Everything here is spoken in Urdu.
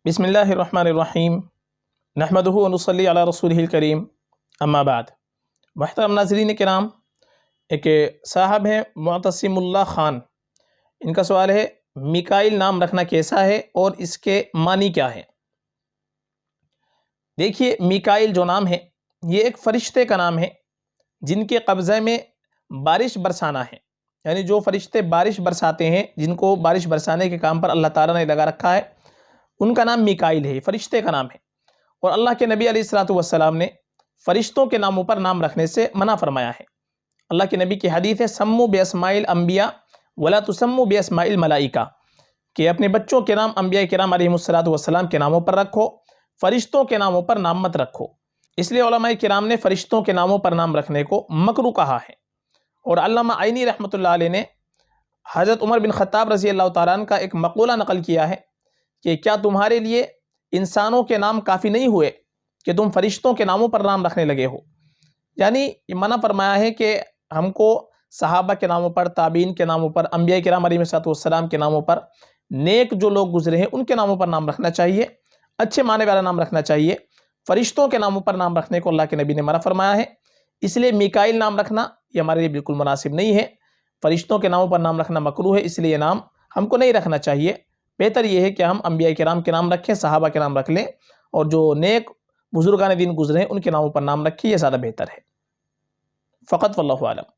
بسم اللہ الرحمن الرحیم نحمدہ ونصلی علی رسولہ الکریم اما بعد۔ محترم ناظرین کرام، ایک صاحب ہیں معتصم اللہ خان، ان کا سوال ہے میکائیل نام رکھنا کیسا ہے اور اس کے معنی کیا ہے؟ دیکھیے، میکائیل جو نام ہے یہ ایک فرشتے کا نام ہے جن کے قبضے میں بارش برسانا ہے، یعنی جو فرشتے بارش برساتے ہیں، جن کو بارش برسانے کے کام پر اللہ تعالیٰ نے لگا رکھا ہے، ان کا نام میکائیل ہے، فرشتے کا نام ہے۔ اور اللہ کے نبی علیہ الصلوۃ والسلام نے فرشتوں کے ناموں پر نام رکھنے سے منع فرمایا ہے۔ اللہ کے نبی کی حدیث ہے سموا باسماء الانبیاء ولا تسموا باسماء الملائکہ، کہ اپنے بچوں کے نام انبیاء کرام علیہم الصلوۃ والسلام کے ناموں پر رکھو، فرشتوں کے ناموں پر نام مت رکھو۔ اس لیے علماء کرام نے فرشتوں کے ناموں پر نام رکھنے کو مکروہ کہا ہے۔ اور علامہ عینی رحمۃ اللہ علیہ نے حضرت عمر بن خطاب رضی اللہ تعالیٰ عنہ کا ایک مقولہ نقل کیا ہے کہ کیا تمہارے لیے انسانوں کے نام کافی نہیں ہوئے کہ تم فرشتوں کے ناموں پر نام رکھنے لگے ہو؟ یعنی یہ منع فرمایا ہے کہ ہم کو صحابہ کے ناموں پر، تابعین کے ناموں پر، انبیاء کرام علیہ السلام کے ناموں پر، نیک جو لوگ گزرے ہیں ان کے ناموں پر نام رکھنا چاہیے، اچھے معنی والا نام رکھنا چاہیے۔ فرشتوں کے ناموں پر نام رکھنے کو اللہ کے نبی نے منع فرمایا ہے، اس لیے میکائیل نام رکھنا یہ ہمارے لیے بالکل مناسب نہیں ہے۔ فرشتوں کے ناموں پر نام رکھنا مکروہ ہے، اس لیے یہ نام ہم کو نہیں رکھنا چاہیے۔ بہتر یہ ہے کہ ہم انبیاء کرام کے نام رکھیں، صحابہ کے نام رکھ لیں، اور جو نیک بزرگان دین گزرے ہیں ان کے ناموں پر نام رکھیں، یہ زیادہ بہتر ہے۔ فقط واللہ اعلم۔